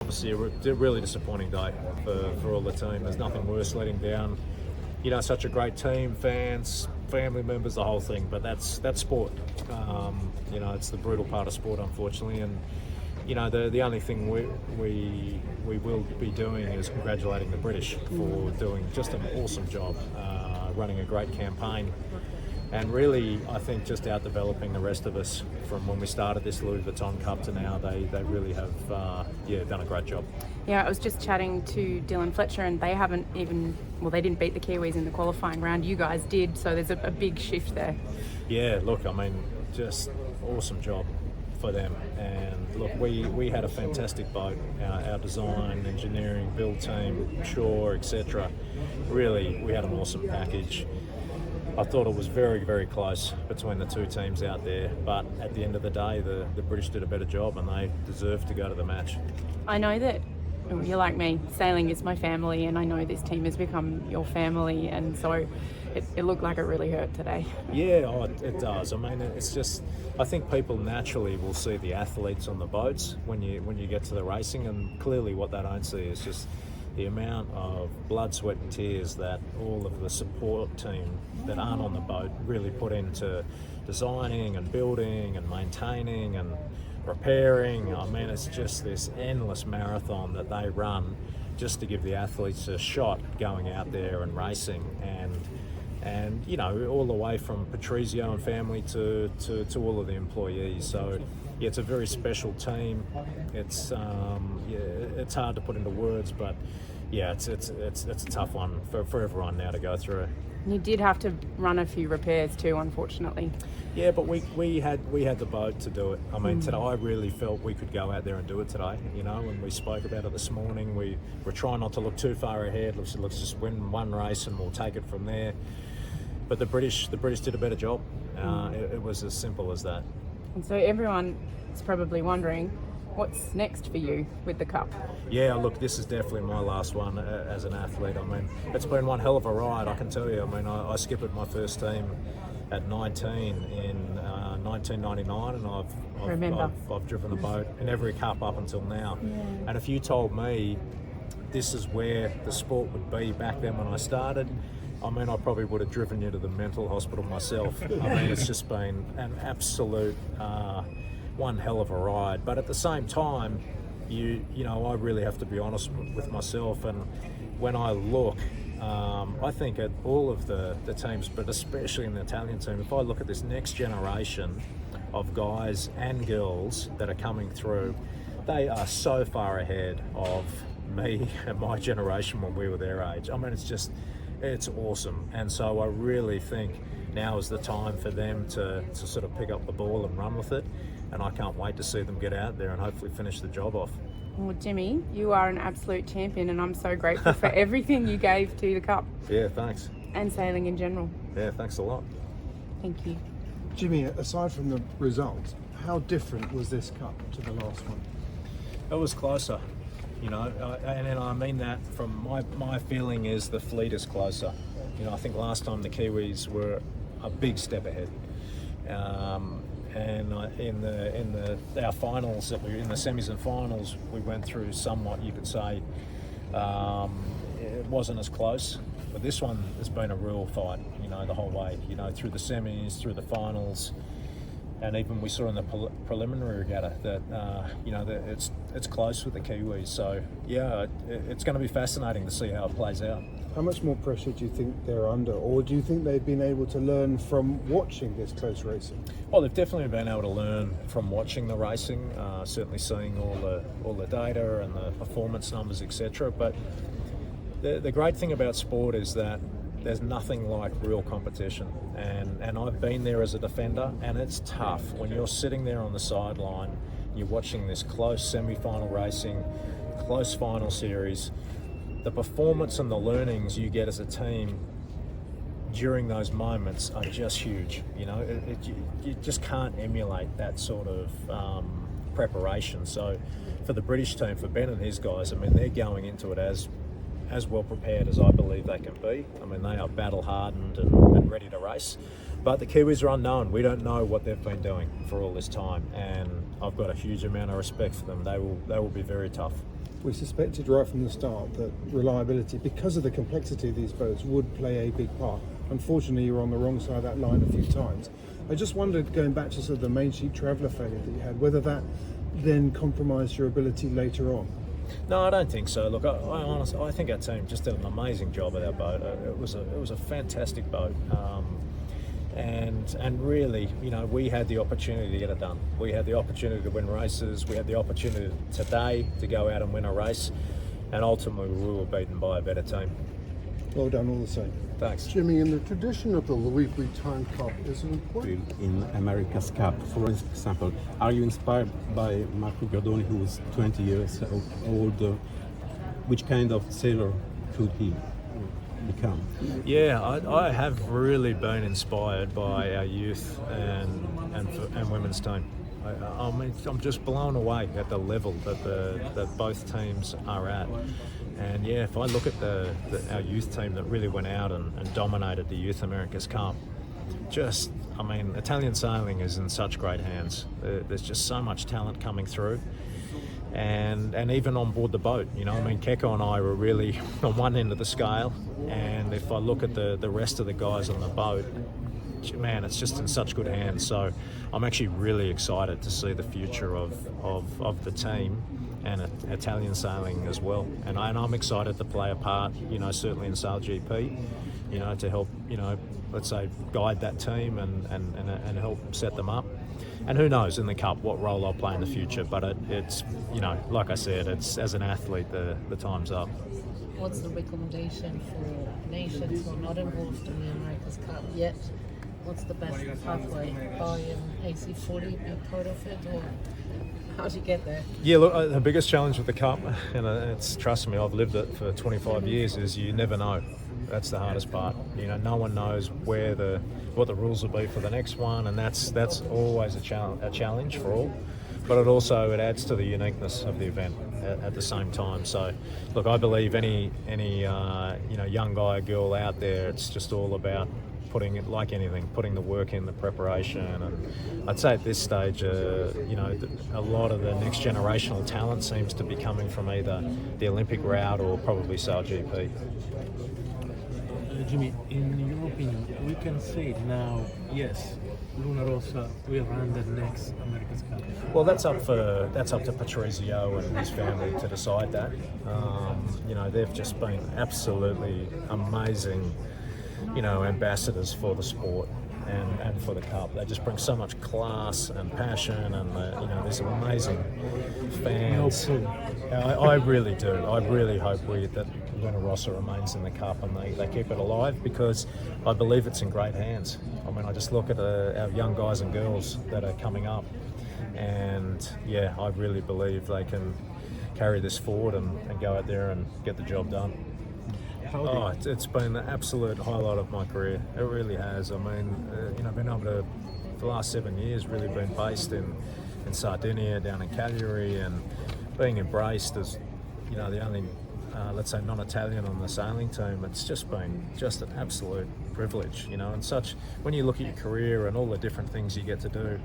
obviously a really disappointing day for all the team. There's nothing worse letting down, such a great team, fans, family members, the whole thing. But that's sport. It's the brutal part of sport, unfortunately. And the only thing we will be doing is congratulating the British for doing just an awesome job, running a great campaign. And really, I think just out developing the rest of us from when we started this Louis Vuitton Cup to now, they really have done a great job. Yeah, I was just chatting to Dylan Fletcher, and they haven't even, they didn't beat the Kiwis in the qualifying round. You guys did, so there's a big shift there. Yeah, look, just awesome job for them. And look, we had a fantastic boat. Our design, engineering, build team, shore, etc. Really, we had an awesome package. I thought it was very, very close between the two teams out there, but at the end of the day, the British did a better job and they deserved to go to the match. I know that you're like me, sailing is my family, and I know this team has become your family, and so it looked like it really hurt today. Yeah, it does. It's just, I think people naturally will see the athletes on the boats when you get to the racing, and clearly what they don't see is just the amount of blood, sweat and tears that all of the support team that aren't on the boat really put into designing and building and maintaining and repairing. It's just this endless marathon that they run just to give the athletes a shot going out there and racing. And all the way from Patrizio and family to all of the employees. So yeah, it's a very special team. It's it's hard to put into words, but yeah, it's a tough one for everyone now to go through. You did have to run a few repairs too, unfortunately. Yeah, but we had the boat to do it. Today I really felt we could go out there and do it today. When we spoke about it this morning, we were trying not to look too far ahead. Let's just win one race and we'll take it from there. But the British did a better job. It was as simple as that. And so everyone is probably wondering, what's next for you with the Cup? Yeah, look, this is definitely my last one as an athlete. It's been one hell of a ride, I can tell you. I skippered my first team at 19 in 1999, and I've driven the boat in every Cup up until now. Yeah. And if you told me this is where the sport would be back then when I started, I probably would have driven you to the mental hospital myself. It's just been an absolute one hell of a ride. But at the same time, I really have to be honest with myself. And when I look, I think at all of the teams, but especially in the Italian team, if I look at this next generation of guys and girls that are coming through, they are so far ahead of me and my generation when we were their age. It's awesome. And so I really think now is the time for them to sort of pick up the ball and run with it. And I can't wait to see them get out there and hopefully finish the job off. Well, Jimmy, you are an absolute champion, and I'm so grateful for everything you gave to the Cup. Yeah, thanks. And sailing in general. Yeah, thanks a lot. Thank you. Jimmy, aside from the results, how different was this Cup to the last one? It was closer. And I mean that from my feeling is the fleet is closer. I think last time the Kiwis were a big step ahead. And in our finals, in the semis and finals, we went through somewhat, you could say, it wasn't as close. But this one has been a real fight, the whole way, through the semis, through the finals. And even we saw in the preliminary regatta that that it's close with the Kiwis. So yeah, it's going to be fascinating to see how it plays out. How much more pressure do you think they're under, or do you think they've been able to learn from watching this close racing? Well, they've definitely been able to learn from watching the racing, certainly seeing all the data and the performance numbers, etc. But the great thing about sport is that there's nothing like real competition, and I've been there as a defender, and it's tough when you're sitting there on the sideline, you're watching this close semi-final racing, close final series. The performance and the learnings you get as a team during those moments are just huge. You just can't emulate that sort of preparation. So for the British team, for Ben and his guys, they're going into it as well prepared as I believe they can be. They are battle hardened and ready to race. But the Kiwis are unknown. We don't know what they've been doing for all this time, and I've got a huge amount of respect for them. They will be very tough. We suspected right from the start that reliability, because of the complexity of these boats, would play a big part. Unfortunately, you were on the wrong side of that line a few times. I just wondered, going back to sort of the main sheet traveller failure that you had, whether that then compromised your ability later on. No, I don't think so. Look, I honestly, I think our team just did an amazing job with our boat. It was a fantastic boat, and really, you know, we had the opportunity to get it done. We had the opportunity to win races. We had the opportunity today to go out and win a race, and ultimately we were beaten by a better team. Well done, all the same. Thanks. Jimmy, in the tradition of the Louis Vuitton Cup, is it important? In America's Cup, for example, are you inspired by Marco Gardoni, who was 20 years old? Which kind of sailor could he become? Yeah, I have really been inspired by our youth and women's team. I mean, I'm just blown away at the level that both teams are at. And yeah, if I look at our youth team that really went out and dominated the Youth America's Cup, I mean, Italian sailing is in such great hands. There's just so much talent coming through. And even on board the boat, you know, I mean, Keko and I were really on one end of the scale. And if I look at the rest of the guys on the boat, man, it's just in such good hands. So I'm actually really excited to see the future of the team and Italian sailing as well. And I'm excited to play a part, you know, certainly in Sail GP, you know, to help, you know, let's say guide that team and help set them up. And who knows in the Cup what role I'll play in the future. But it's, you know, like I said, it's as an athlete, the time's up. What's the recommendation for nations who are not involved in the America's Cup yet? What's the best pathway? Buy an AC40, be part of it, or how do you get there? Yeah, look, the biggest challenge with the Cup, and it's, trust me, I've lived it for 25 years, is you never know. That's the hardest part. You know, no one knows what the rules will be for the next one, and that's always a challenge for all. But it adds to the uniqueness of the event at the same time. So, look, I believe any you know, young guy or girl out there, it's just all about putting it, like anything, putting the work in, the preparation. And I'd say at this stage, you know, a lot of the next generational talent seems to be coming from either the Olympic route or probably Sail GP. Jimmy, in your opinion, we can say now, yes, Luna Rossa will run the next America's Cup? Well, that's up to Patrizio and his family to decide that. You know, they've just been absolutely amazing, you know, ambassadors for the sport and for the Cup. They just bring so much class and passion, and you know, there's some amazing fans. I really do. I really hope that Luna Rossa remains in the Cup and they keep it alive, because I believe it's in great hands. I mean, I just look at our young guys and girls that are coming up, and yeah, I really believe they can carry this forward and go out there and get the job done. Oh, it's been the absolute highlight of my career. It really has. I mean, you know, been able to, for the last 7 years, really been based in Sardinia, down in Cagliari, and being embraced as, you know, the only, let's say, non-Italian on the sailing team. It's just been just an absolute privilege, you know, and such. When you look at your career and all the different things you get to do,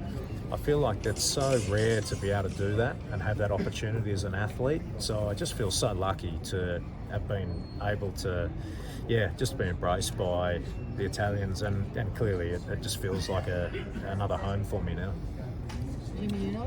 I feel like it's so rare to be able to do that and have that opportunity as an athlete. So I just feel so lucky to have been able to, yeah, just be embraced by the Italians, and clearly it just feels like another home for me now. Jimmy, you know